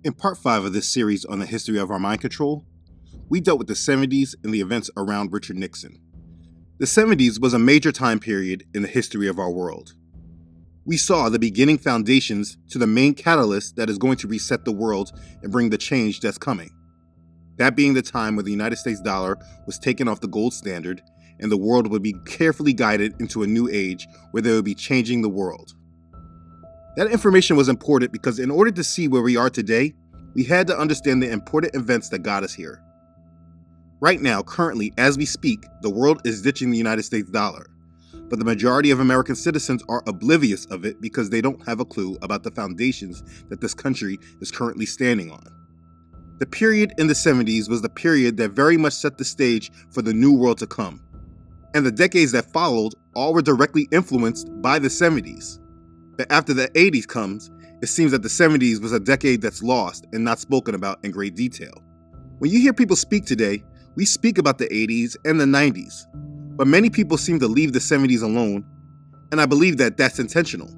In part 5 of this series on the history of our mind control, we dealt with the 70s and the events around Richard Nixon. The 70s was a major time period in the history of our world. We saw the beginning foundations to the main catalyst that is going to reset the world and bring the change that's coming. That being the time when the United States dollar was taken off the gold standard and the world would be carefully guided into a new age where they would be changing the world. That information was important because in order to see where we are today, we had to understand the important events that got us here. Right now, currently, as we speak, the world is ditching the United States dollar, but the majority of American citizens are oblivious of it because they don't have a clue about the foundations that this country is currently standing on. The period in the 70s was the period that very much set the stage for the new world to come, and the decades that followed all were directly influenced by the 70s. But after the 80s comes, it seems that the 70s was a decade that's lost and not spoken about in great detail. When you hear people speak today, we speak about the 80s and the 90s, but many people seem to leave the 70s alone, and I believe that that's intentional.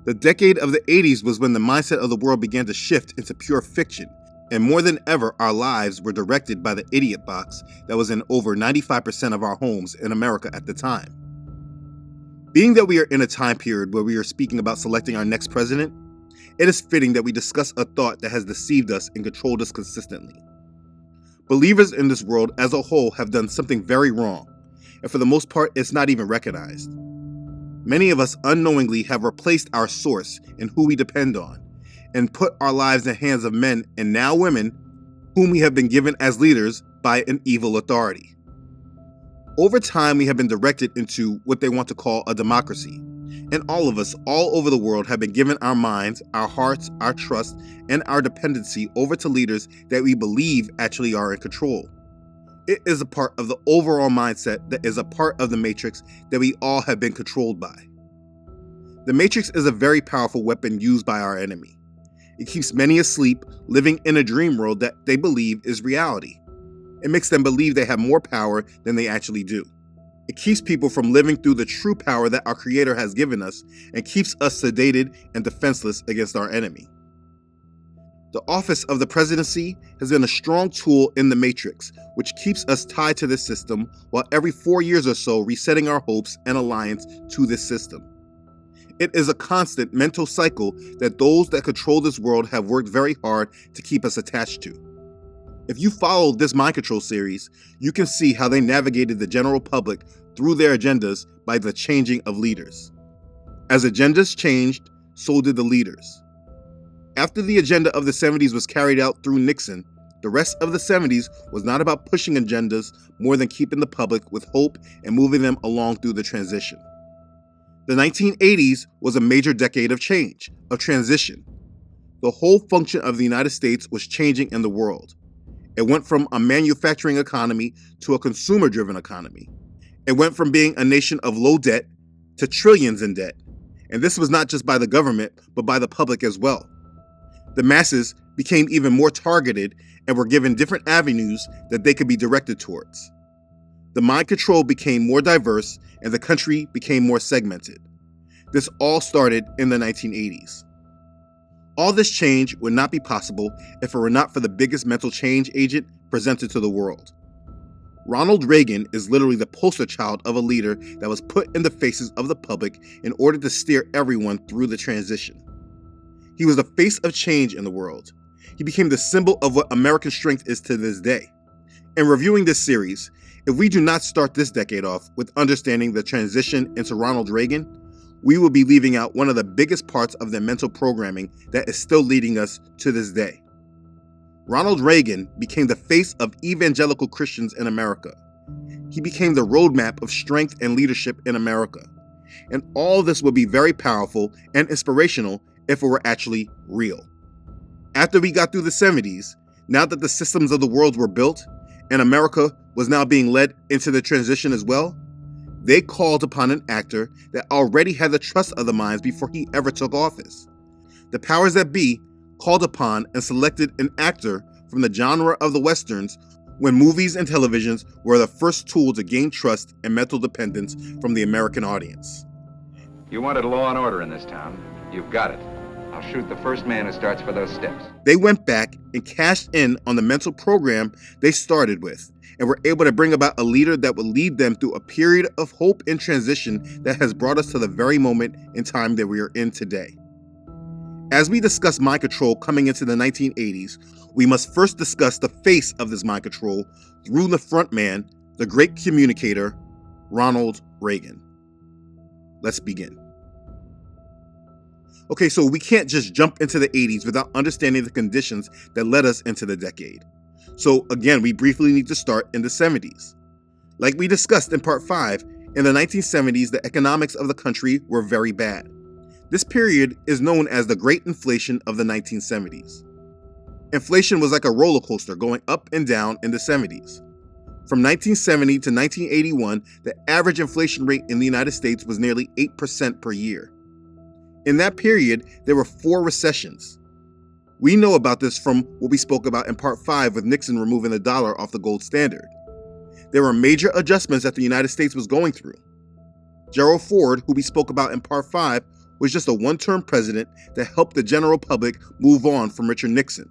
The decade of the 80s was when the mindset of the world began to shift into pure fiction, and more than ever, our lives were directed by the idiot box that was in over 95% of our homes in America at the time. Being that we are in a time period where we are speaking about selecting our next president, it is fitting that we discuss a thought that has deceived us and controlled us consistently. Believers in this world as a whole have done something very wrong, and for the most part, it's not even recognized. Many of us unknowingly have replaced our source and who we depend on, and put our lives in the hands of men and now women whom we have been given as leaders by an evil authority. Over time, we have been directed into what they want to call a democracy, and all of us all over the world have been given our minds, our hearts, our trust, and our dependency over to leaders that we believe actually are in control. It is a part of the overall mindset that is a part of the matrix that we all have been controlled by. The matrix is a very powerful weapon used by our enemy. It keeps many asleep, living in a dream world that they believe is reality. It makes them believe they have more power than they actually do. It keeps people from living through the true power that our Creator has given us and keeps us sedated and defenseless against our enemy. The office of the presidency has been a strong tool in the matrix, which keeps us tied to this system while every 4 years or so resetting our hopes and alliance to this system. It is a constant mental cycle that those that control this world have worked very hard to keep us attached to. If you follow this mind control series, you can see how they navigated the general public through their agendas by the changing of leaders. As agendas changed, so did the leaders. After the agenda of the 70s was carried out through Nixon, the rest of the 70s was not about pushing agendas more than keeping the public with hope and moving them along through the transition. The 1980s was a major decade of change, of transition. The whole function of the United States was changing in the world. It went from a manufacturing economy to a consumer-driven economy. It went from being a nation of low debt to trillions in debt. And this was not just by the government, but by the public as well. The masses became even more targeted and were given different avenues that they could be directed towards. The mind control became more diverse and the country became more segmented. This all started in the 1980s. All this change would not be possible if it were not for the biggest mental change agent presented to the world. Ronald Reagan is literally the poster child of a leader that was put in the faces of the public in order to steer everyone through the transition. He was the face of change in the world. He became the symbol of what American strength is to this day. In reviewing this series, if we do not start this decade off with understanding the transition into Ronald Reagan, we will be leaving out one of the biggest parts of their mental programming that is still leading us to this day. Ronald Reagan became the face of evangelical Christians in America. He became the roadmap of strength and leadership in America. And all this would be very powerful and inspirational if it were actually real. After we got through the 70s, now that the systems of the world were built, and America was now being led into the transition as well, they called upon an actor that already had the trust of the minds before he ever took office. The powers that be called upon and selected an actor from the genre of the Westerns when movies and televisions were the first tool to gain trust and mental dependence from the American audience. You wanted law and order in this town. You've got it. I'll shoot the first man who starts for those steps. They went back and cashed in on the mental program they started with, and were able to bring about a leader that would lead them through a period of hope and transition that has brought us to the very moment in time that we are in today. As we discuss mind control coming into the 1980s, we must first discuss the face of this mind control through the front man, the great communicator, Ronald Reagan. Let's begin. Okay, so we can't just jump into the 80s without understanding the conditions that led us into the decade. So again, we briefly need to start in the 70s. Like we discussed in part 5, in the 1970s, the economics of the country were very bad. This period is known as the Great Inflation of the 1970s. Inflation was like a roller coaster going up and down in the 70s. From 1970 to 1981, the average inflation rate in the United States was nearly 8% per year. In that period, there were 4 recessions. We know about this from what we spoke about in part 5 with Nixon removing the dollar off the gold standard. There were major adjustments that the United States was going through. Gerald Ford, who we spoke about in part 5, was just a one-term president that helped the general public move on from Richard Nixon.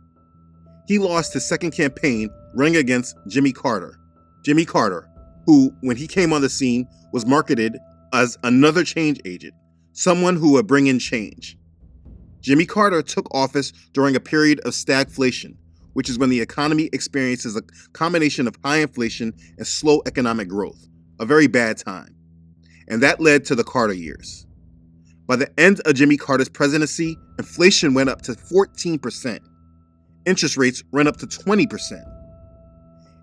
He lost his second campaign running against Jimmy Carter. Jimmy Carter, who, when he came on the scene, was marketed as another change agent, someone who would bring in change. Jimmy Carter took office during a period of stagflation, which is when the economy experiences a combination of high inflation and slow economic growth, a very bad time. And that led to the Carter years. By the end of Jimmy Carter's presidency, inflation went up to 14%. Interest rates ran up to 20%.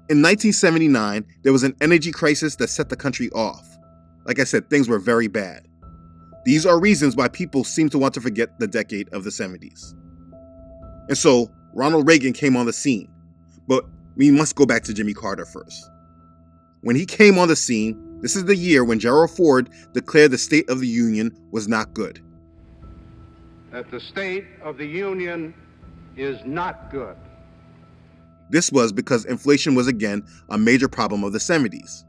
In 1979, there was an energy crisis that set the country off. Like I said, things were very bad. These are reasons why people seem to want to forget the decade of the 70s. And so, Ronald Reagan came on the scene. But we must go back to Jimmy Carter first. When he came on the scene, this is the year when Gerald Ford declared the State of the Union was not good. That the State of the Union is not good. This was because inflation was again a major problem of the 70s.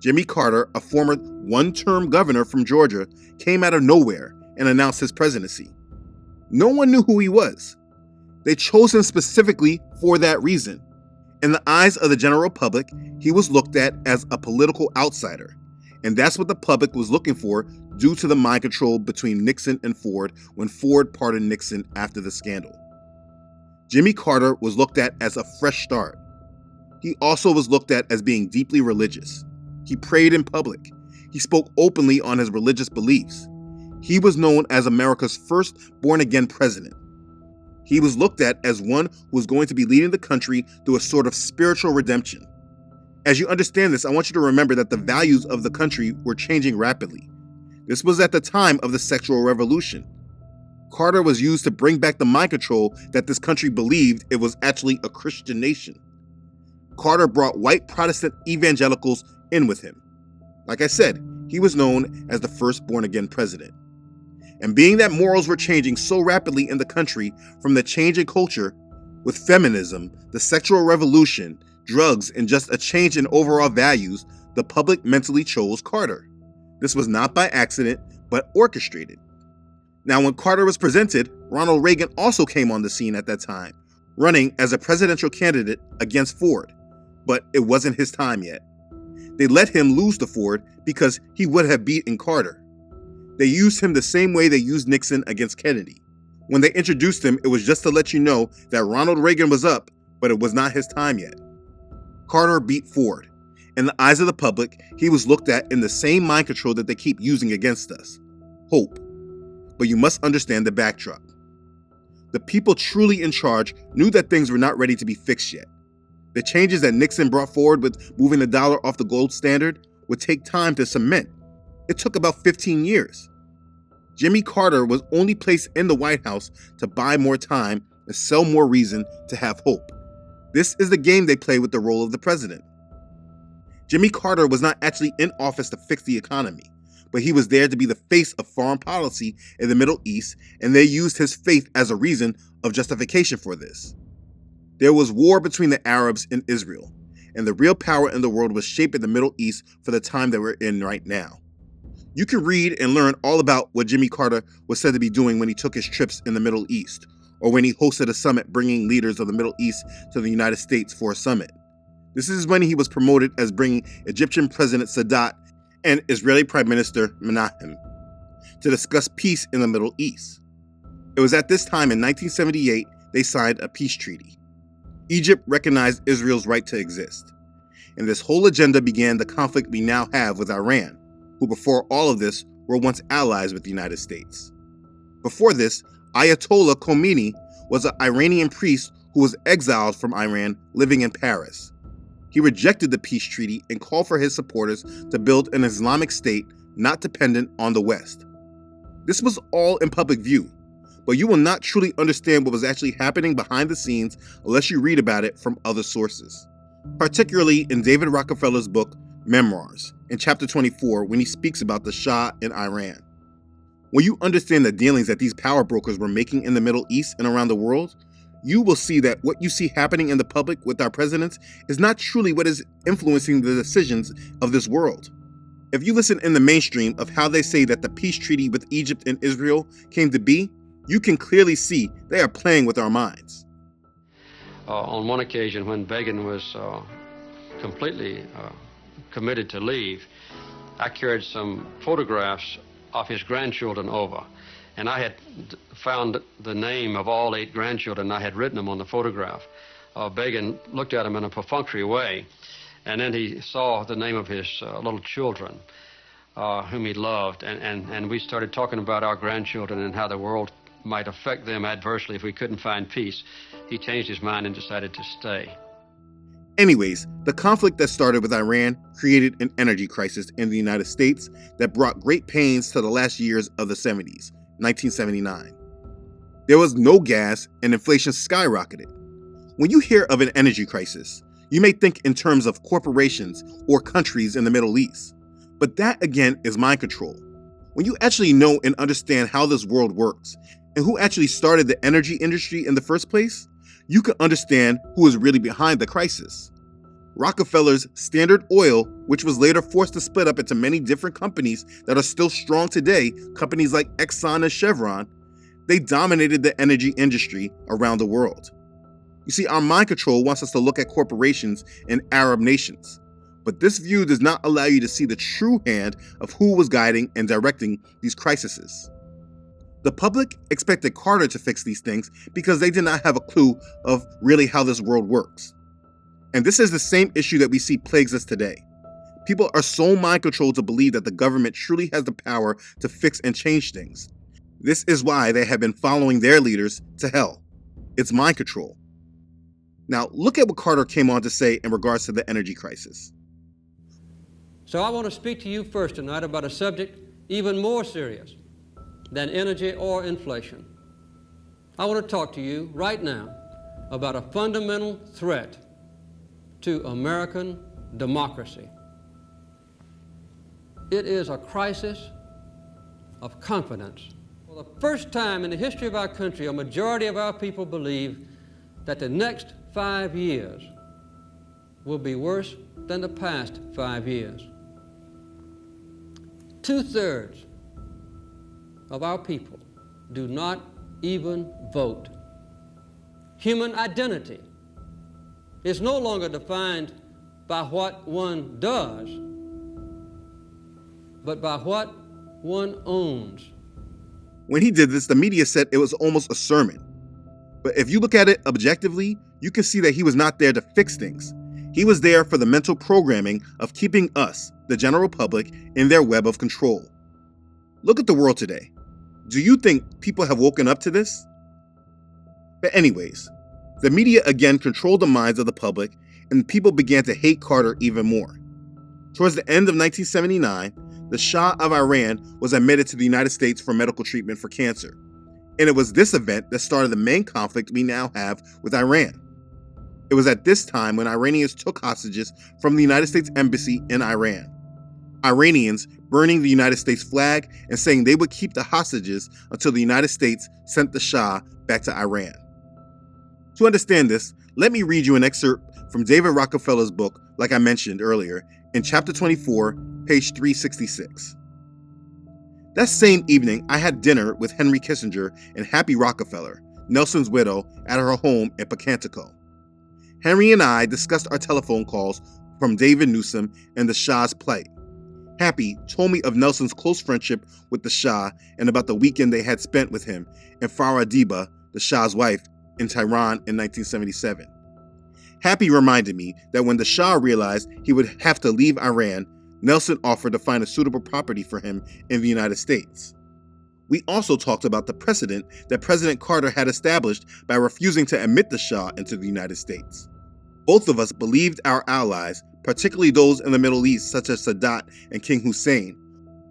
Jimmy Carter, a former one-term governor from Georgia, came out of nowhere and announced his presidency. No one knew who he was. They chose him specifically for that reason. In the eyes of the general public, he was looked at as a political outsider, and that's what the public was looking for due to the mind control between Nixon and Ford when Ford pardoned Nixon after the scandal. Jimmy Carter was looked at as a fresh start. He also was looked at as being deeply religious. He prayed in public. He spoke openly on his religious beliefs. He was known as America's first born-again president. He was looked at as one who was going to be leading the country through a sort of spiritual redemption. As you understand this, I want you to remember that the values of the country were changing rapidly. This was at the time of the sexual revolution. Carter was used to bring back the mind control that this country believed it was actually a Christian nation. Carter brought white Protestant evangelicals in with him. Like I said, he was known as the first born-again president. And being that morals were changing so rapidly in the country from the change in culture, with feminism, the sexual revolution, drugs, and just a change in overall values, the public mentally chose Carter. This was not by accident, but orchestrated. Now, when Carter was presented, Ronald Reagan also came on the scene at that time, running as a presidential candidate against Ford, but it wasn't his time yet. They let him lose to Ford because he would have beaten Carter. They used him the same way they used Nixon against Kennedy. When they introduced him, it was just to let you know that Ronald Reagan was up, but it was not his time yet. Carter beat Ford. In the eyes of the public, he was looked at in the same mind control that they keep using against us: hope. But you must understand the backdrop. The people truly in charge knew that things were not ready to be fixed yet. The changes that Nixon brought forward with moving the dollar off the gold standard would take time to cement. It took about 15 years. Jimmy Carter was only placed in the White House to buy more time and sell more reason to have hope. This is the game they play with the role of the president. Jimmy Carter was not actually in office to fix the economy, but he was there to be the face of foreign policy in the Middle East, and they used his faith as a reason of justification for this. There was war between the Arabs and Israel, and the real power in the world was shaping the Middle East for the time that we're in right now. You can read and learn all about what Jimmy Carter was said to be doing when he took his trips in the Middle East, or when he hosted a summit bringing leaders of the Middle East to the United States for a summit. This is when he was promoted as bringing Egyptian President Sadat and Israeli Prime Minister Menachem to discuss peace in the Middle East. It was at this time in 1978 they signed a peace treaty. Egypt recognized Israel's right to exist. And this whole agenda began the conflict we now have with Iran, who before all of this were once allies with the United States. Before this, Ayatollah Khomeini was an Iranian priest who was exiled from Iran living in Paris. He rejected the peace treaty and called for his supporters to build an Islamic state not dependent on the West. This was all in public view, but you will not truly understand what was actually happening behind the scenes unless you read about it from other sources, particularly in David Rockefeller's book, Memoirs, in chapter 24, when he speaks about the Shah in Iran. When you understand the dealings that these power brokers were making in the Middle East and around the world, you will see that what you see happening in the public with our presidents is not truly what is influencing the decisions of this world. If you listen in the mainstream of how they say that the peace treaty with Egypt and Israel came to be, you can clearly see they are playing with our minds. On one occasion when Reagan was completely committed to leave, I carried some photographs of his grandchildren over. And I had found the name of all 8 grandchildren. I had written them on the photograph. Reagan looked at them in a perfunctory way, and then he saw the name of his little children, whom he loved, and we started talking about our grandchildren and how the world might affect them adversely if we couldn't find peace. He changed his mind and decided to stay. Anyways, the conflict that started with Iran created an energy crisis in the United States that brought great pains to the last years of the 70s. 1979. There was no gas and inflation skyrocketed. When you hear of an energy crisis, you may think in terms of corporations or countries in the Middle East. But that again is mind control. When you actually know and understand how this world works and who actually started the energy industry in the first place, you can understand who is really behind the crisis. Rockefeller's Standard Oil, which was later forced to split up into many different companies that are still strong today, companies like Exxon and Chevron, they dominated the energy industry around the world. You see, our mind control wants us to look at corporations in Arab nations, but this view does not allow you to see the true hand of who was guiding and directing these crises. The public expected Carter to fix these things because they did not have a clue of really how this world works. And this is the same issue that we see plagues us today. People are so mind-controlled to believe that the government truly has the power to fix and change things. This is why they have been following their leaders to hell. It's mind control. Now, look at what Carter came on to say in regards to the energy crisis. So I want to speak to you first tonight about a subject even more serious than energy or inflation. I want to talk to you right now about a fundamental threat to American democracy. It is a crisis of confidence. For the first time in the history of our country, a majority of our people believe that the next 5 years will be worse than the past 5 years. 2/3 of our people do not even vote. Human identity is no longer defined by what one does, but by what one owns. When he did this, the media said it was almost a sermon. But if you look at it objectively, you can see that he was not there to fix things. He was there for the mental programming of keeping us, the general public, in their web of control. Look at the world today. Do you think people have woken up to this? But anyways, the media again controlled the minds of the public, and people began to hate Carter even more. Towards the end of 1979, the Shah of Iran was admitted to the United States for medical treatment for cancer. And it was this event that started the main conflict we now have with Iran. It was at this time when Iranians took hostages from the United States Embassy in Iran. Iranians burning the United States flag and saying they would keep the hostages until the United States sent the Shah back to Iran. To understand this, let me read you an excerpt from David Rockefeller's book, like I mentioned earlier, in chapter 24, page 366. That same evening, I had dinner with Henry Kissinger and Happy Rockefeller, Nelson's widow, at her home in Pocantico. Henry and I discussed our telephone calls from David Newsom and the Shah's plight. Happy told me of Nelson's close friendship with the Shah and about the weekend they had spent with him and Farah Diba, the Shah's wife, in Tehran in 1977. Happy reminded me that when the Shah realized he would have to leave Iran, Nelson offered to find a suitable property for him in the United States. We also talked about the precedent that President Carter had established by refusing to admit the Shah into the United States. Both of us believed our allies, particularly those in the Middle East such as Sadat and King Hussein,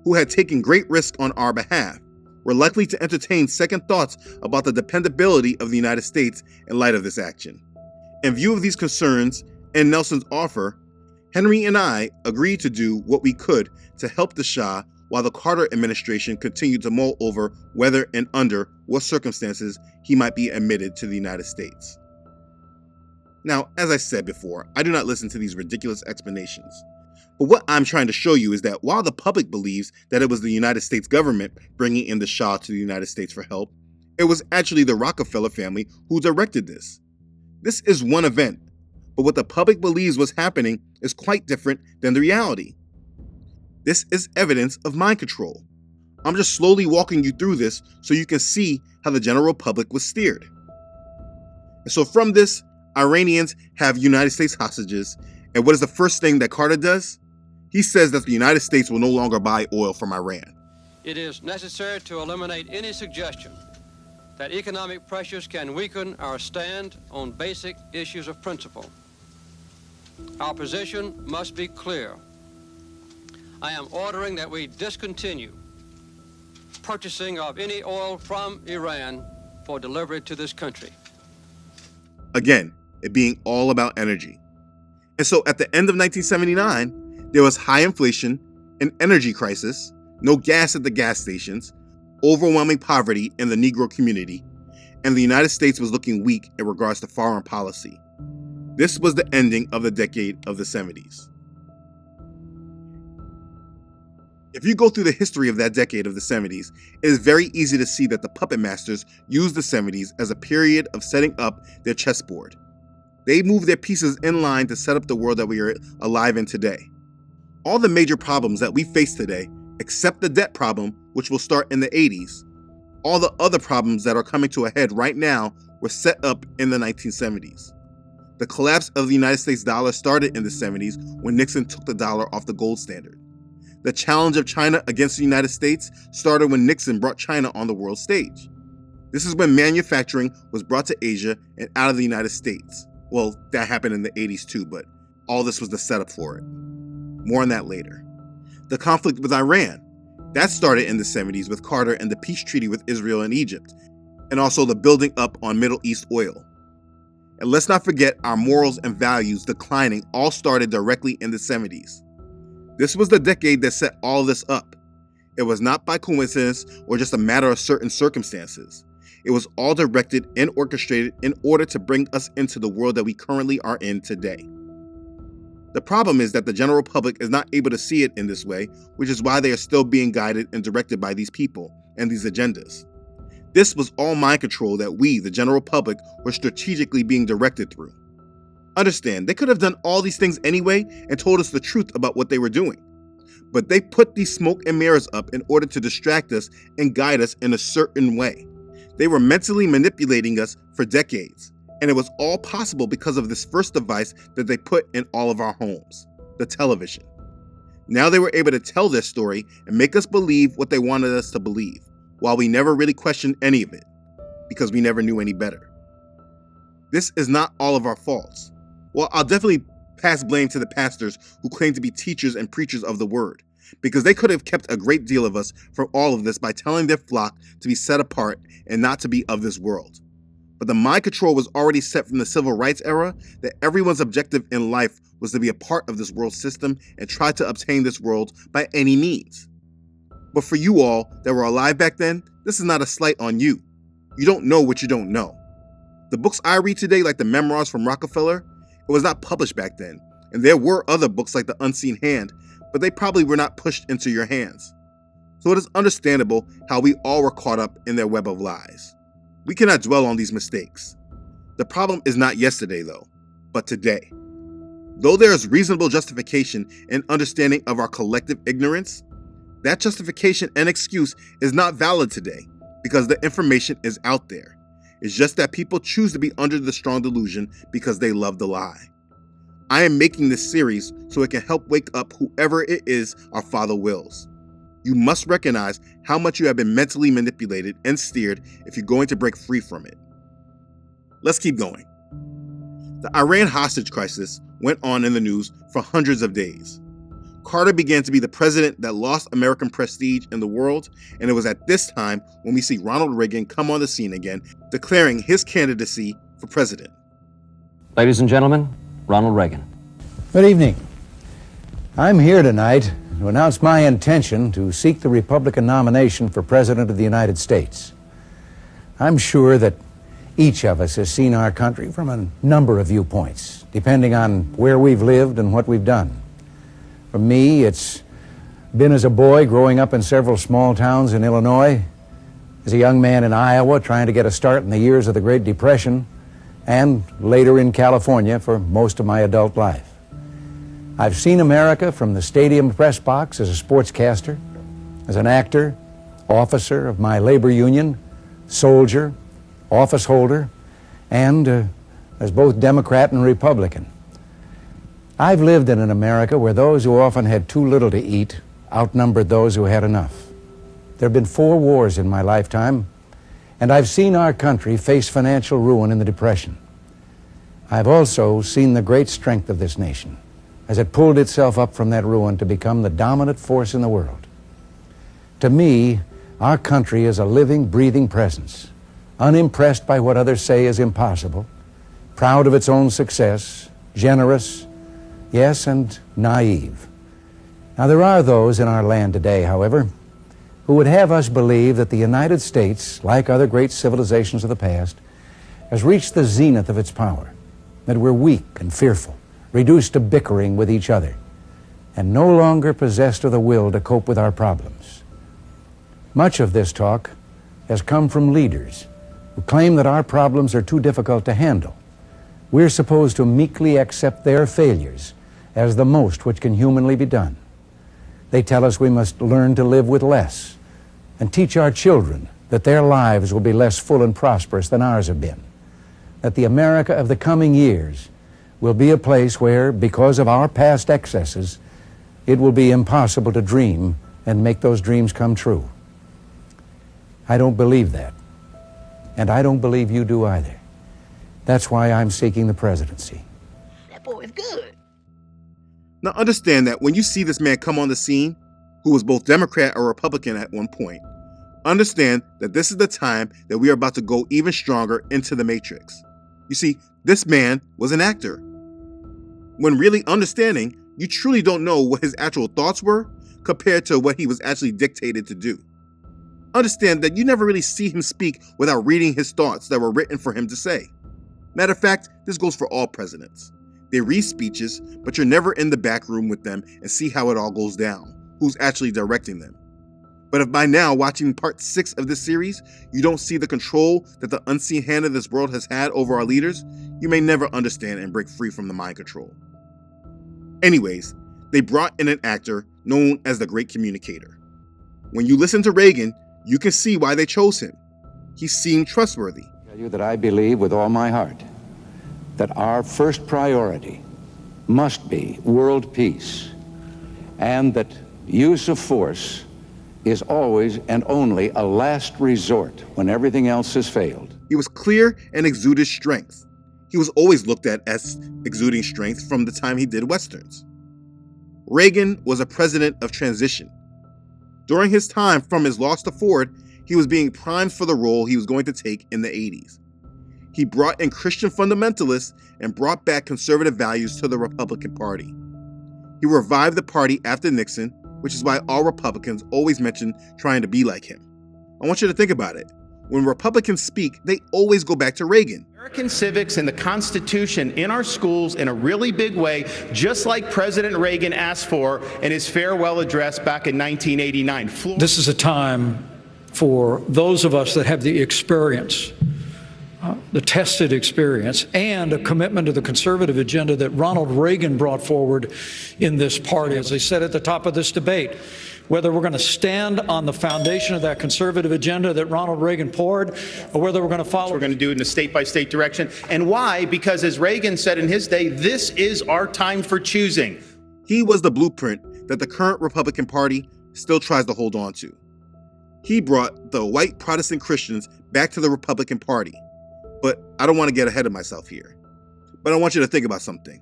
who had taken great risk on our behalf, were likely to entertain second thoughts about the dependability of the United States in light of this action. In view of these concerns and Nelson's offer, Henry and I agreed to do what we could to help the Shah while the Carter administration continued to mull over whether and under what circumstances he might be admitted to the United States. Now, as I said before, I do not listen to these ridiculous explanations. But what I'm trying to show you is that while the public believes that it was the United States government bringing in the Shah to the United States for help, it was actually the Rockefeller family who directed this. This is one event, but what the public believes was happening is quite different than the reality. This is evidence of mind control. I'm just slowly walking you through this so you can see how the general public was steered. And so from this, Iranians have United States hostages, and what is the first thing that Carter does? He says that the United States will no longer buy oil from Iran. It is necessary to eliminate any suggestion that economic pressures can weaken our stand on basic issues of principle. Our position must be clear. I am ordering that we discontinue purchasing of any oil from Iran for delivery to this country. Again, it being all about energy. And so at the end of 1979, there was high inflation, an energy crisis, no gas at the gas stations, overwhelming poverty in the Negro community, and the United States was looking weak in regards to foreign policy. This was the ending of the decade of the 70s. If you go through the history of that decade of the 70s, it is very easy to see that the puppet masters used the 70s as a period of setting up their chessboard. They moved their pieces in line to set up the world that we are alive in today. All the major problems that we face today, except the debt problem, which will start in the 80s, all the other problems that are coming to a head right now were set up in the 1970s. The collapse of the United States dollar started in the 70s when Nixon took the dollar off the gold standard. The challenge of China against the United States started when Nixon brought China on the world stage. This is when manufacturing was brought to Asia and out of the United States. Well, that happened in the 80s too, but all this was the setup for it. More on that later. The conflict with Iran, that started in the 70s with Carter and the peace treaty with Israel and Egypt, and also the building up on Middle East oil. And let's not forget our morals and values declining all started directly in the 70s. This was the decade that set all this up. It was not by coincidence or just a matter of certain circumstances. It was all directed and orchestrated in order to bring us into the world that we currently are in today. The problem is that the general public is not able to see it in this way, which is why they are still being guided and directed by these people and these agendas. This was all mind control that we, the general public, were strategically being directed through. Understand, they could have done all these things anyway and told us the truth about what they were doing. But they put these smoke and mirrors up in order to distract us and guide us in a certain way. They were mentally manipulating us for decades, and it was all possible because of this first device that they put in all of our homes, the television. Now they were able to tell their story and make us believe what they wanted us to believe, while we never really questioned any of it, because we never knew any better. This is not all of our faults. Well, I'll definitely pass blame to the pastors who claim to be teachers and preachers of the word, because they could have kept a great deal of us from all of this by telling their flock to be set apart and not to be of this world. But the mind control was already set from the civil rights era that everyone's objective in life was to be a part of this world system and try to obtain this world by any means. But for you all that were alive back then, this is not a slight on you. You don't know what you don't know. The books I read today, like the memoirs from Rockefeller, it was not published back then. And there were other books like The Unseen Hand, but they probably were not pushed into your hands. so it is understandable how we all were caught up in their web of lies. We cannot dwell on these mistakes. The problem is not yesterday, though, but today. Though there is reasonable justification and understanding of our collective ignorance, that justification and excuse is not valid today because the information is out there. It's just that people choose to be under the strong delusion because they love the lie. I am making this series so it can help wake up whoever it is our Father wills. You must recognize how much you have been mentally manipulated and steered if you're going to break free from it. Let's keep going. The Iran hostage crisis went on in the news for hundreds of days. Carter began to be the president that lost American prestige in the world, and it was at this time when we see Ronald Reagan come on the scene again, declaring his candidacy for president. Ladies and gentlemen, Ronald Reagan. Good evening. I'm here tonight to announce my intention to seek the Republican nomination for President of the United States. I'm sure that each of us has seen our country from a number of viewpoints, depending on where we've lived and what we've done. For me, it's been as a boy growing up in several small towns in Illinois, as a young man in Iowa trying to get a start in the years of the Great Depression, and later in California for most of my adult life. I've seen America from the stadium press box as a sportscaster, as an actor, officer of my labor union, soldier, office holder, and as both Democrat and Republican. I've lived in an America where those who often had too little to eat outnumbered those who had enough. There have been 4 wars in my lifetime, and I've seen our country face financial ruin in the Depression. I've also seen the great strength of this nation as it pulled itself up from that ruin to become the dominant force in the world. To me, our country is a living, breathing presence, unimpressed by what others say is impossible, proud of its own success, generous, yes, and naive. Now, there are those in our land today, however, who would have us believe that the United States, like other great civilizations of the past, has reached the zenith of its power, that we're weak and fearful, reduced to bickering with each other, and no longer possessed of the will to cope with our problems. Much of this talk has come from leaders who claim that our problems are too difficult to handle. We're supposed to meekly accept their failures as the most which can humanly be done. They tell us we must learn to live with less and teach our children that their lives will be less full and prosperous than ours have been, that the America of the coming years will be a place where, because of our past excesses, it will be impossible to dream and make those dreams come true. I don't believe that, and I don't believe you do either. That's why I'm seeking the presidency. That boy is good. Now understand that when you see this man come on the scene, who was both Democrat or Republican at one point, understand that this is the time that we are about to go even stronger into the matrix. You see, this man was an actor. When really understanding, you truly don't know what his actual thoughts were compared to what he was actually dictated to do. Understand that you never really see him speak without reading his thoughts that were written for him to say. Matter of fact, this goes for all presidents. They read speeches, but you're never in the back room with them and see how it all goes down, who's actually directing them. But if by now, watching part 6 of this series, you don't see the control that the unseen hand of this world has had over our leaders, you may never understand and break free from the mind control. Anyways, they brought in an actor known as the Great Communicator. When you listen to Reagan, you can see why they chose him. He seemed trustworthy. I tell you that I believe with all my heart that our first priority must be world peace, and that use of force is always and only a last resort when everything else has failed. He was clear and exuded strength. He was always looked at as exuding strength from the time he did Westerns. Reagan was a president of transition. During his time from his loss to Ford, he was being primed for the role he was going to take in the 80s. He brought in Christian fundamentalists and brought back conservative values to the Republican Party. He revived the party after Nixon, which is why all Republicans always mention trying to be like him. I want you to think about it. When Republicans speak, they always go back to Reagan. American civics and the Constitution in our schools in a really big way, just like President Reagan asked for in his farewell address back in 1989. This is a time for those of us that have the experience, the tested experience, and a commitment to the conservative agenda that Ronald Reagan brought forward in this party. As I said at the top of this debate, whether we're going to stand on the foundation of that conservative agenda that Ronald Reagan poured, or whether we're going to follow. We're going to do it in a state-by-state direction. And why? Because as Reagan said in his day, this is our time for choosing. He was the blueprint that the current Republican Party still tries to hold on to. He brought the white Protestant Christians back to the Republican Party. But I don't want to get ahead of myself here. But I want you to think about something.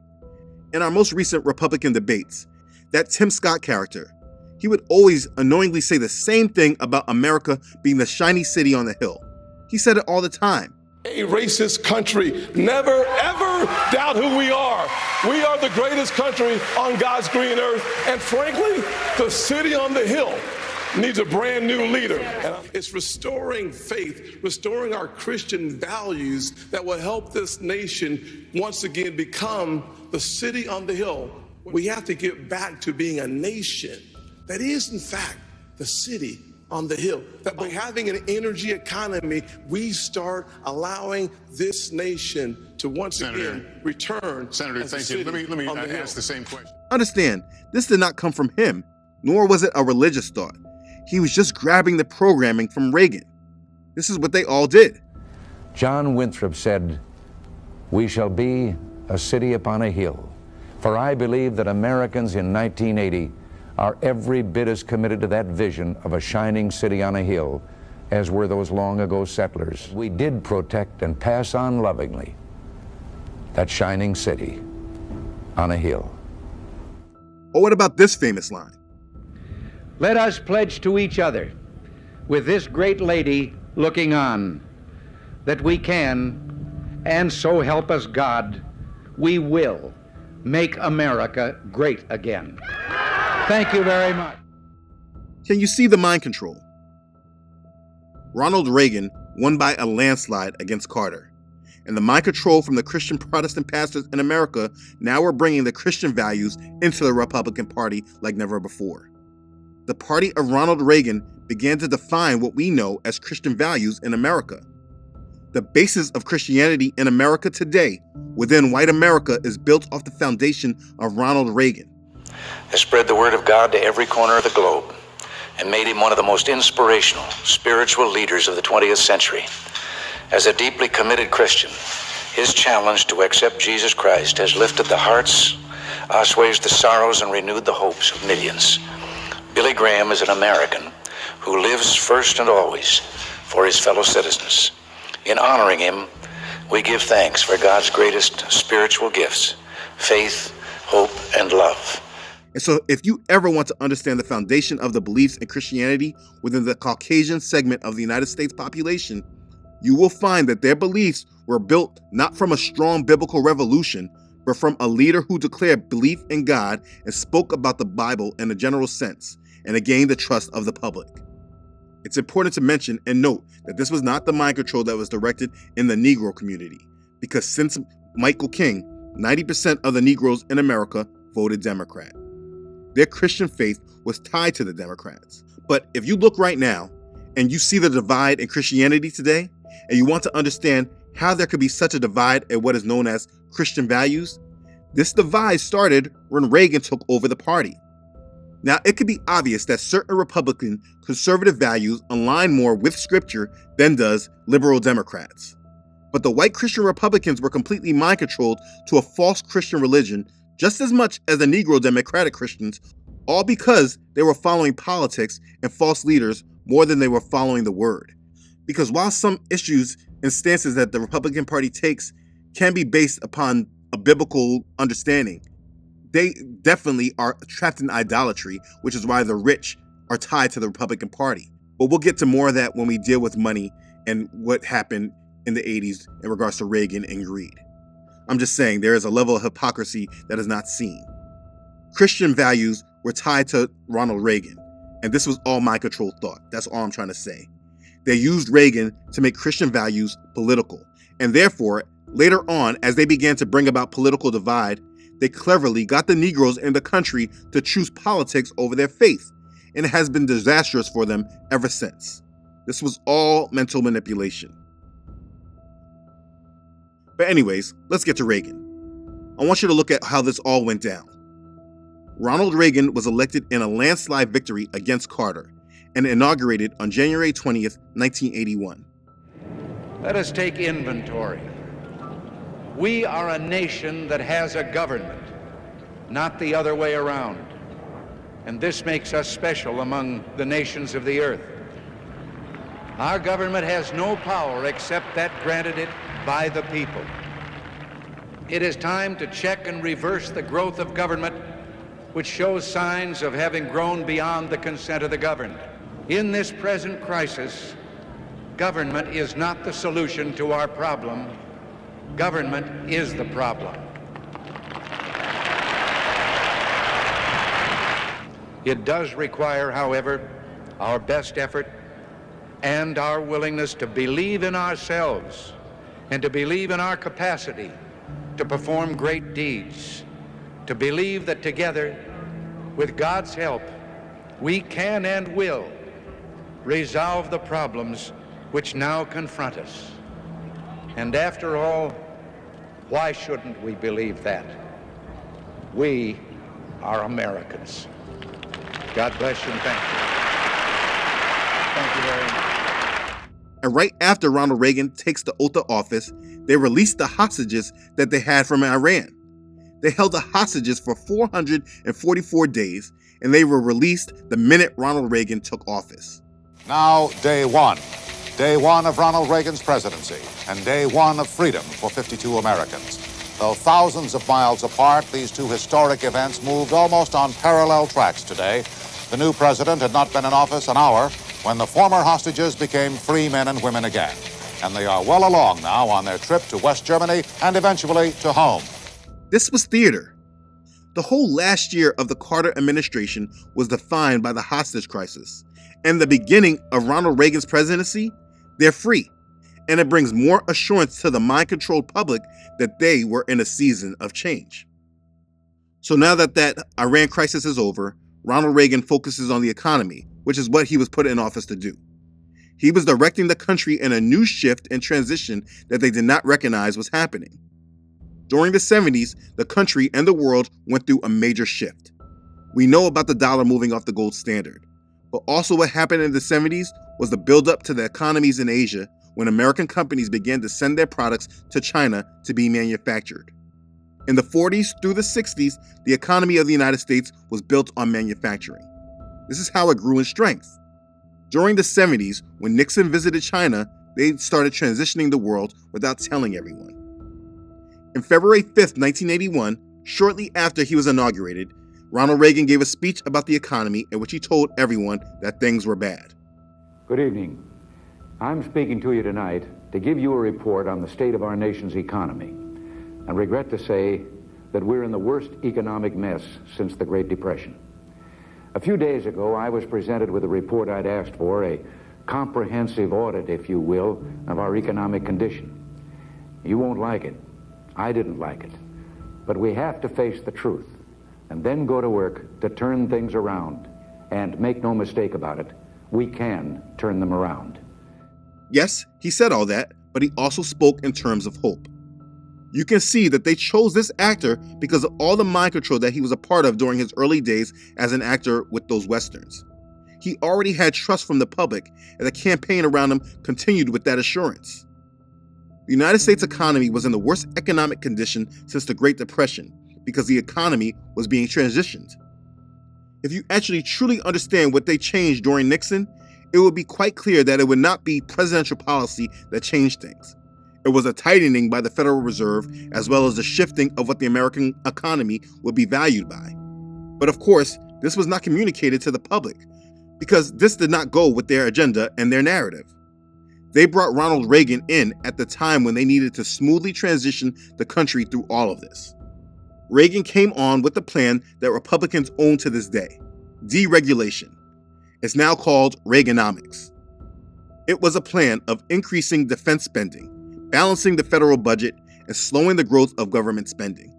In our most recent Republican debates, that Tim Scott character, he would always annoyingly say the same thing about America being the shiny city on the hill. He said it all the time. A racist country. Never, ever doubt who we are. We are the greatest country on God's green earth. And frankly, the city on the hill needs a brand new leader. And it's restoring faith, restoring our Christian values that will help this nation once again become the city on the hill. We have to get back to being a nation that is, in fact, the city on the hill. That by having an energy economy, we start allowing this nation to once again return. Senator, thank you. Let me ask the same question. Understand, this did not come from him, nor was it a religious thought. He was just grabbing the programming from Reagan. This is what they all did. John Winthrop said, "We shall be a city upon a hill. For I believe that Americans in 1980 are every bit as committed to that vision of a shining city on a hill as were those long ago settlers. We did protect and pass on lovingly that shining city on a hill." Or what about this famous line? Let us pledge to each other, with this great lady looking on, that we can, and so help us God, we will make America great again. Thank you very much. Can you see the mind control? Ronald Reagan won by a landslide against Carter. And the mind control from the Christian Protestant pastors in America now are bringing the Christian values into the Republican Party like never before. The party of Ronald Reagan began to define what we know as Christian values in America. The basis of Christianity in America today, within white America, is built off the foundation of Ronald Reagan. Has spread the word of God to every corner of the globe and made him one of the most inspirational spiritual leaders of the 20th century. As a deeply committed Christian, his challenge to accept Jesus Christ has lifted the hearts, assuaged the sorrows, and renewed the hopes of millions. Billy Graham is an American who lives first and always for his fellow citizens. In honoring him, we give thanks for God's greatest spiritual gifts, faith, hope, and love. And so if you ever want to understand the foundation of the beliefs in Christianity within the Caucasian segment of the United States population, you will find that their beliefs were built not from a strong biblical revolution, but from a leader who declared belief in God and spoke about the Bible in a general sense, and it gained the trust of the public. It's important to mention and note that this was not the mind control that was directed in the Negro community, because since Michael King, 90% of the Negroes in America voted Democrat. Their Christian faith was tied to the Democrats. But if you look right now and you see the divide in Christianity today, and you want to understand how there could be such a divide in what is known as Christian values, this divide started when Reagan took over the party. Now, it could be obvious that certain Republican conservative values align more with Scripture than does liberal Democrats. But the white Christian Republicans were completely mind-controlled to a false Christian religion just as much as the Negro Democratic Christians, all because they were following politics and false leaders more than they were following the Word. Because while some issues and stances that the Republican Party takes can be based upon a biblical understanding, they definitely are trapped in idolatry, which is why the rich are tied to the Republican Party. But we'll get to more of that when we deal with money and what happened in the 80s in regards to Reagan and greed. I'm just saying there is a level of hypocrisy that is not seen. Christian values were tied to Ronald Reagan, and this was all mind control thought. That's all I'm trying to say. They used Reagan to make Christian values political, and therefore, later on, as they began to bring about political divide, they cleverly got the Negroes in the country to choose politics over their faith, and it has been disastrous for them ever since. This was all mental manipulation. But anyways, let's get to Reagan. I want you to look at how this all went down. Ronald Reagan was elected in a landslide victory against Carter and inaugurated on January 20th, 1981. Let us take inventory. We are a nation that has a government, not the other way around. And this makes us special among the nations of the earth. Our government has no power except that granted it by the people. It is time to check and reverse the growth of government, which shows signs of having grown beyond the consent of the governed. In this present crisis, government is not the solution to our problem. Government is the problem. It does require, however, our best effort and our willingness to believe in ourselves and to believe in our capacity to perform great deeds, to believe that together, with God's help, we can and will resolve the problems which now confront us. And after all, why shouldn't we believe that? We are Americans. God bless you and thank you. Thank you very much. And right after Ronald Reagan takes the oath of office, they released the hostages that they had from Iran. They held the hostages for 444 days, and they were released the minute Ronald Reagan took office. Now, day one of Ronald Reagan's presidency, and day one of freedom for 52 Americans. Though thousands of miles apart, these two historic events moved almost on parallel tracks today. The new president had not been in office an hour when the former hostages became free men and women again. And they are well along now on their trip to West Germany and eventually to home. This was theater. The whole last year of the Carter administration was defined by the hostage crisis. And the beginning of Ronald Reagan's presidency, they're free. And it brings more assurance to the mind-controlled public that they were in a season of change. So now that Iran crisis is over, Ronald Reagan focuses on the economy, which is what he was put in office to do. He was directing the country in a new shift and transition that they did not recognize was happening. During the 70s, the country and the world went through a major shift. We know about the dollar moving off the gold standard, but also what happened in the 70s was the buildup to the economies in Asia when American companies began to send their products to China to be manufactured. In the 40s through the 60s, the economy of the United States was built on manufacturing. This is how it grew in strength. During the 70s, when Nixon visited China, they started transitioning the world without telling everyone. In February 5th, 1981, shortly after he was inaugurated, Ronald Reagan gave a speech about the economy in which he told everyone that things were bad. Good evening. I'm speaking to you tonight to give you a report on the state of our nation's economy, and regret to say that we're in the worst economic mess since the Great Depression. A few days ago, I was presented with a report I'd asked for, a comprehensive audit, if you will, of our economic condition. You won't like it. I didn't like it. But we have to face the truth and then go to work to turn things around. And make no mistake about it, we can turn them around. Yes, he said all that, but he also spoke in terms of hope. You can see that they chose this actor because of all the mind control that he was a part of during his early days as an actor with those westerns. He already had trust from the public, and the campaign around him continued with that assurance. The United States economy was in the worst economic condition since the Great Depression because the economy was being transitioned. If you actually truly understand what they changed during Nixon, it would be quite clear that it would not be presidential policy that changed things. It was a tightening by the Federal Reserve, as well as the shifting of what the American economy would be valued by. But of course, this was not communicated to the public, because this did not go with their agenda and their narrative. They brought Ronald Reagan in at the time when they needed to smoothly transition the country through all of this. Reagan came on with the plan that Republicans own to this day, deregulation. It's now called Reaganomics. It was a plan of increasing defense spending, balancing the federal budget, and slowing the growth of government spending.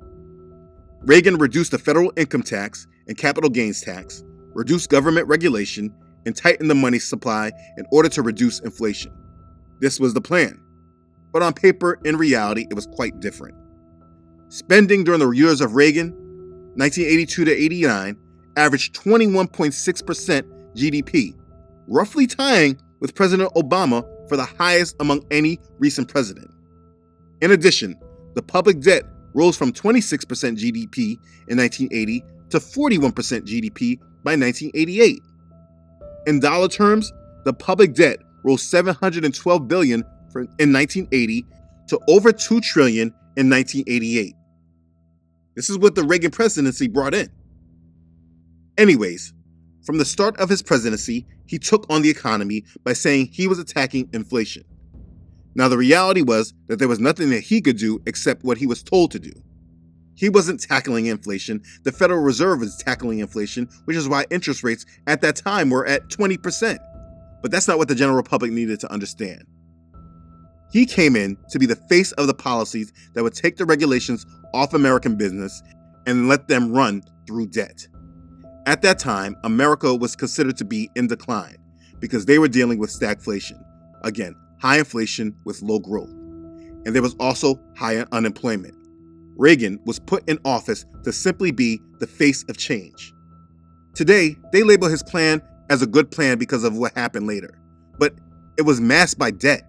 Reagan reduced the federal income tax and capital gains tax, reduced government regulation, and tightened the money supply in order to reduce inflation. This was the plan. But on paper, in reality, it was quite different. Spending during the years of Reagan, 1982 to 89, averaged 21.6% GDP, roughly tying with President Obama for the highest among any recent president. In addition, the public debt rose from 26% GDP in 1980 to 41% GDP by 1988. In dollar terms, the public debt rose $712 billion in 1980 to over $2 trillion in 1988. This is what the Reagan presidency brought in. Anyways, from the start of his presidency, he took on the economy by saying he was attacking inflation. Now, the reality was that there was nothing that he could do except what he was told to do. He wasn't tackling inflation. The Federal Reserve was tackling inflation, which is why interest rates at that time were at 20%. But that's not what the general public needed to understand. He came in to be the face of the policies that would take the regulations off American business and let them run through debt. At that time, America was considered to be in decline because they were dealing with stagflation. Again, high inflation with low growth. And there was also high unemployment. Reagan was put in office to simply be the face of change. Today, they label his plan as a good plan because of what happened later. But it was masked by debt.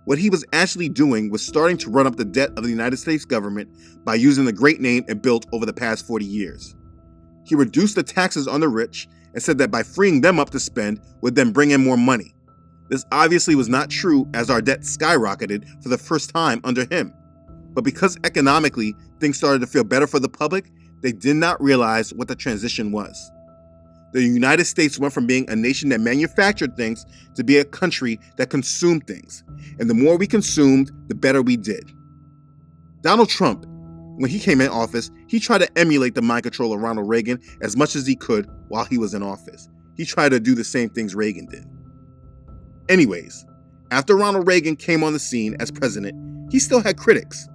What he was actually doing was starting to run up the debt of the United States government by using the great name it built over the past 40 years. He reduced the taxes on the rich and said that by freeing them up to spend would then bring in more money. This obviously was not true, as our debt skyrocketed for the first time under him. But because economically things started to feel better for the public, they did not realize what the transition was. The United States went from being a nation that manufactured things to be a country that consumed things. And the more we consumed, the better we did. Donald Trump, when he came in office, he tried to emulate the mind control of Ronald Reagan as much as he could while he was in office. He tried to do the same things Reagan did. Anyways, after Ronald Reagan came on the scene as president, he still had critics,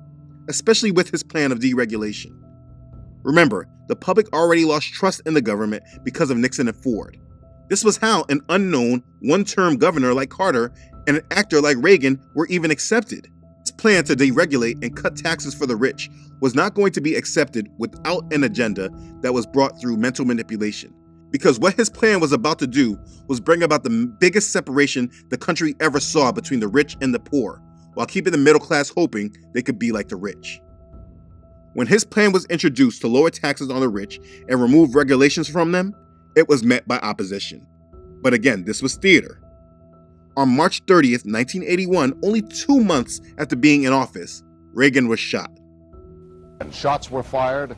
especially with his plan of deregulation. Remember, the public already lost trust in the government because of Nixon and Ford. This was how an unknown, one-term governor like Carter and an actor like Reagan were even accepted. His plan to deregulate and cut taxes for the rich was not going to be accepted without an agenda that was brought through mental manipulation. Because what his plan was about to do was bring about the biggest separation the country ever saw between the rich and the poor, while keeping the middle class hoping they could be like the rich. When his plan was introduced to lower taxes on the rich and remove regulations from them, it was met by opposition. But again, this was theater. On March 30th, 1981, only 2 months after being in office, Reagan was shot. And shots were fired,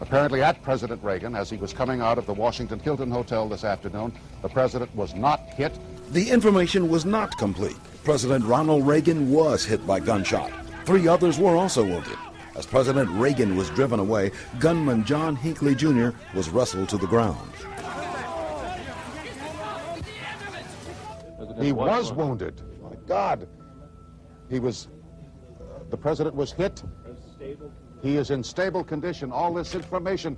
apparently at President Reagan as he was coming out of the Washington Hilton Hotel this afternoon. The president was not hit. The information was not complete. President Ronald Reagan was hit by gunshot. 3 others were also wounded. As President Reagan was driven away, gunman John Hinckley Jr. was wrestled to the ground. He was wounded. My God. The president was hit. He is in stable condition. All this information.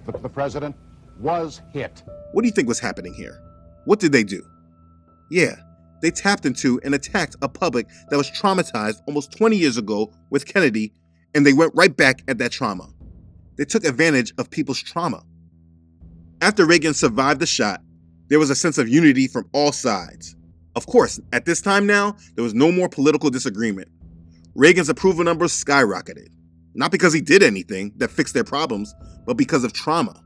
The president was hit. What do you think was happening here? What did they do? Yeah, they tapped into and attacked a public that was traumatized almost 20 years ago with Kennedy, and they went right back at that trauma. They took advantage of people's trauma. After Reagan survived the shot, there was a sense of unity from all sides. Of course, at this time now, there was no more political disagreement. Reagan's approval numbers skyrocketed. Not because he did anything that fixed their problems, but because of trauma.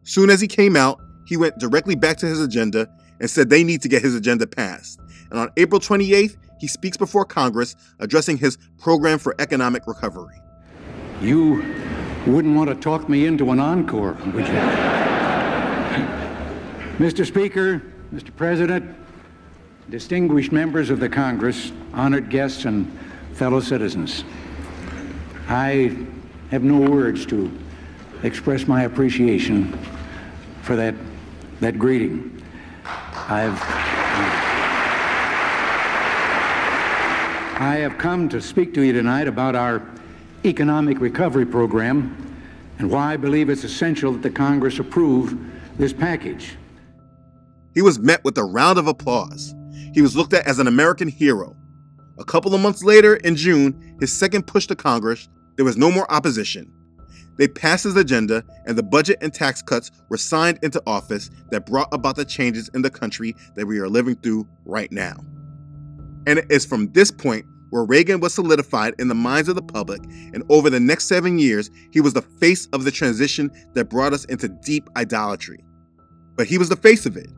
Soon as he came out, he went directly back to his agenda and said they need to get his agenda passed. And on April 28th, he speaks before Congress addressing his program for economic recovery. You wouldn't want to talk me into an encore, would you? Mr. Speaker, Mr. President, distinguished members of the Congress, honored guests, and fellow citizens, I have no words to express my appreciation for that greeting. I have come to speak to you tonight about our economic recovery program and why I believe it's essential that the Congress approve this package. He was met with a round of applause. He was looked at as an American hero. A couple of months later, in June, his second push to Congress, there was no more opposition. They passed his agenda, and the budget and tax cuts were signed into office that brought about the changes in the country that we are living through right now. And it is from this point where Reagan was solidified in the minds of the public, and over the next 7 years, he was the face of the transition that brought us into deep idolatry. But he was the face of it,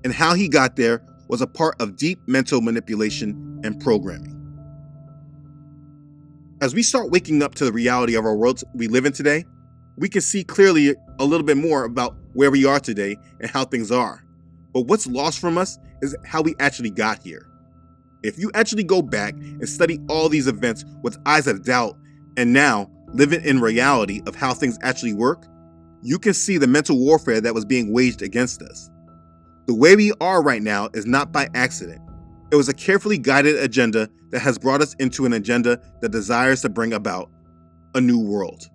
and how he got there was a part of deep mental manipulation and programming. As we start waking up to the reality of our world we live in today, we can see clearly a little bit more about where we are today and how things are. But what's lost from us is how we actually got here. If you actually go back and study all these events with eyes of doubt and now living in reality of how things actually work, you can see the mental warfare that was being waged against us. The way we are right now is not by accident. It was a carefully guided agenda that has brought us into an agenda that desires to bring about a new world.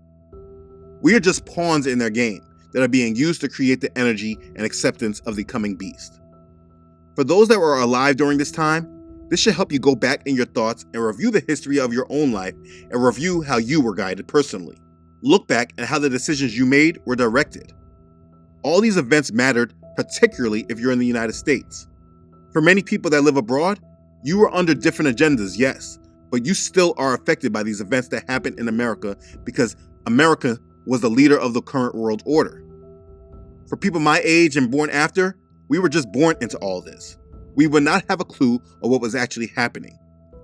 We are just pawns in their game that are being used to create the energy and acceptance of the coming beast. For those that were alive during this time, this should help you go back in your thoughts and review the history of your own life and review how you were guided personally. Look back at how the decisions you made were directed. All these events mattered, particularly if you're in the United States. For many people that live abroad, you were under different agendas, yes, but you still are affected by these events that happened in America because America was the leader of the current world order. For people my age and born after, we were just born into all this. We would not have a clue of what was actually happening.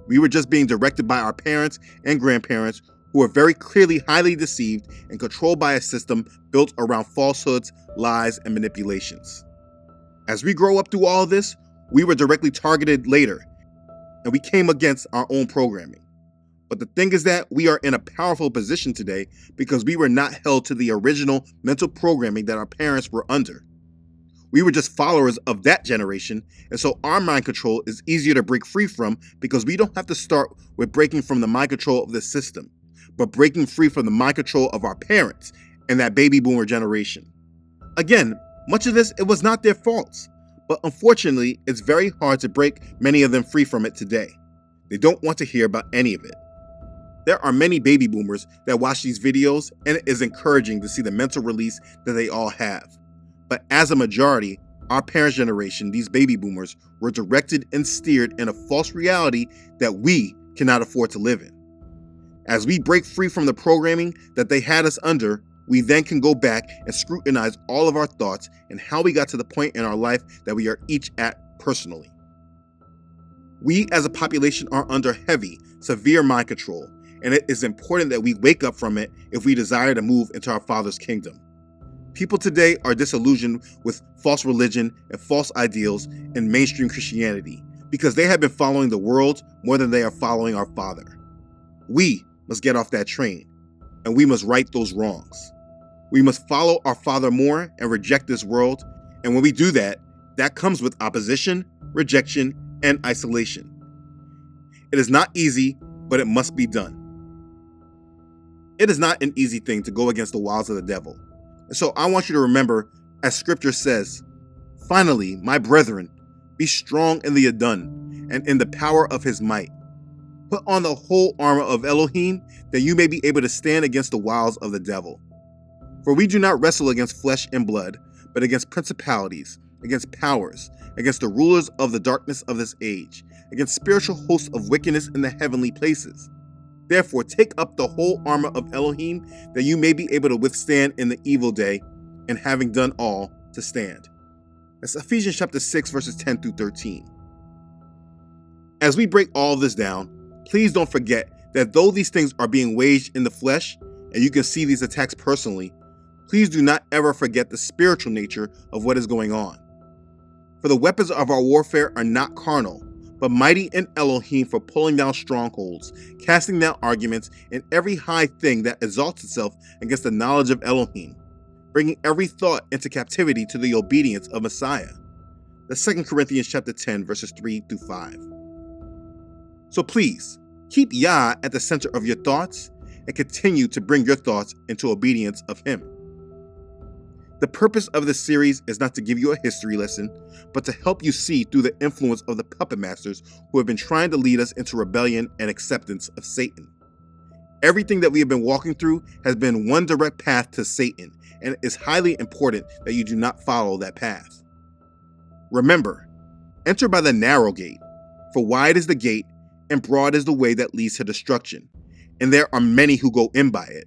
We were just being directed by our parents and grandparents who were very clearly highly deceived and controlled by a system built around falsehoods, lies, and manipulations. As we grow up through all of this, we were directly targeted later, and we came against our own programming. But the thing is that we are in a powerful position today because we were not held to the original mental programming that our parents were under. We were just followers of that generation, and so our mind control is easier to break free from because we don't have to start with breaking from the mind control of the system, but breaking free from the mind control of our parents and that baby boomer generation. Again, much of this, it was not their faults, but unfortunately, it's very hard to break many of them free from it today. They don't want to hear about any of it. There are many baby boomers that watch these videos, and it is encouraging to see the mental release that they all have. But as a majority, our parents' generation, these baby boomers, were directed and steered in a false reality that we cannot afford to live in. As we break free from the programming that they had us under, we then can go back and scrutinize all of our thoughts and how we got to the point in our life that we are each at personally. We as a population are under heavy, severe mind control, and it is important that we wake up from it if we desire to move into our Father's kingdom. People today are disillusioned with false religion and false ideals in mainstream Christianity because they have been following the world more than they are following our Father. We must get off that train, and we must right those wrongs. We must follow our Father more and reject this world, and when we do that, that comes with opposition, rejection, and isolation. It is not easy, but it must be done. It is not an easy thing to go against the wiles of the devil. And so I want you to remember, as scripture says, "Finally, my brethren, be strong in the Adon and in the power of his might. Put on the whole armor of Elohim, that you may be able to stand against the wiles of the devil. For we do not wrestle against flesh and blood, but against principalities, against powers, against the rulers of the darkness of this age, against spiritual hosts of wickedness in the heavenly places. Therefore, take up the whole armor of Elohim, that you may be able to withstand in the evil day, and having done all, to stand." That's Ephesians chapter 6, verses 10 through 13. As we break all of this down, please don't forget that though these things are being waged in the flesh, and you can see these attacks personally, please do not ever forget the spiritual nature of what is going on. For the weapons of our warfare are not carnal, but mighty in Elohim for pulling down strongholds, casting down arguments, and every high thing that exalts itself against the knowledge of Elohim, bringing every thought into captivity to the obedience of Messiah. That's 2 Corinthians chapter 10, verses 3 through 5. So please, keep Yah at the center of your thoughts and continue to bring your thoughts into obedience of Him. The purpose of this series is not to give you a history lesson, but to help you see through the influence of the puppet masters who have been trying to lead us into rebellion and acceptance of Satan. Everything that we have been walking through has been one direct path to Satan, and it is highly important that you do not follow that path. Remember, enter by the narrow gate, for wide is the gate and broad is the way that leads to destruction, and there are many who go in by it.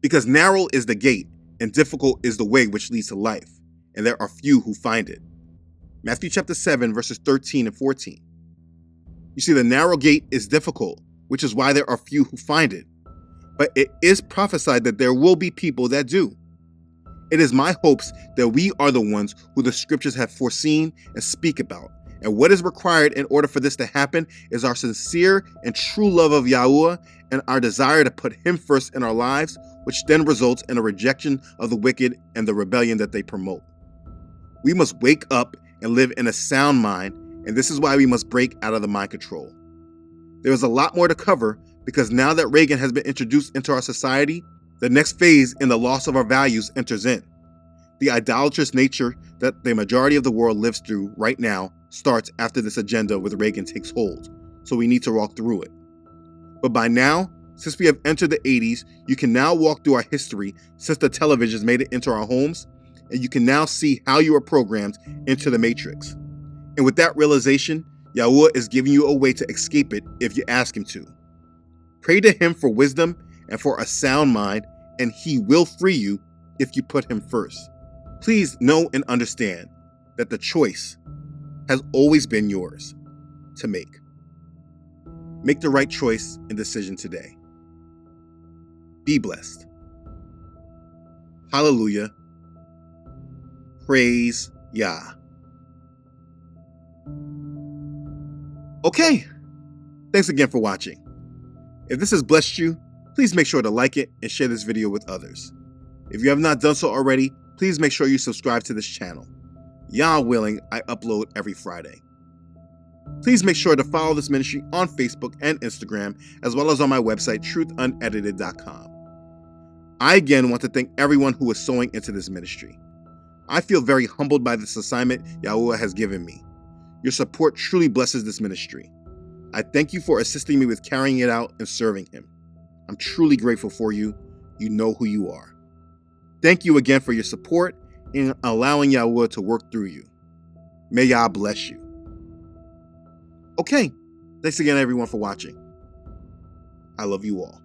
Because narrow is the gate and difficult is the way which leads to life, and there are few who find it. Matthew chapter 7, verses 13 and 14. You see, the narrow gate is difficult, which is why there are few who find it. But it is prophesied that there will be people that do. It is my hopes that we are the ones who the scriptures have foreseen and speak about. And what is required in order for this to happen is our sincere and true love of Yahuwah and our desire to put Him first in our lives, which then results in a rejection of the wicked and the rebellion that they promote. We must wake up and live in a sound mind, and this is why we must break out of the mind control. There is a lot more to cover because now that Reagan has been introduced into our society, the next phase in the loss of our values enters in. The idolatrous nature that the majority of the world lives through right now starts after this agenda with Reagan takes hold, so we need to walk through it. But by now, since we have entered the 80s, you can now walk through our history since the televisions made it into our homes, and you can now see how you are programmed into the matrix. And with that realization, Yahuwah is giving you a way to escape it if you ask Him to. Pray to Him for wisdom and for a sound mind, and He will free you if you put Him first. Please know and understand that the choice has always been yours to make. Make the right choice and decision today. Be blessed. Hallelujah. Praise Yah. Okay. Thanks again for watching. If this has blessed you, please make sure to like it and share this video with others. If you have not done so already, please make sure you subscribe to this channel. Yah willing, I upload every Friday. Please make sure to follow this ministry on Facebook and Instagram, as well as on my website, truthunedited.com. I again want to thank everyone who is sowing into this ministry. I feel very humbled by this assignment Yahuwah has given me. Your support truly blesses this ministry. I thank you for assisting me with carrying it out and serving Him. I'm truly grateful for you. You know who you are. Thank you again for your support in allowing Yahuwah to work through you. May Yah bless you. Okay, thanks again everyone for watching. I love you all.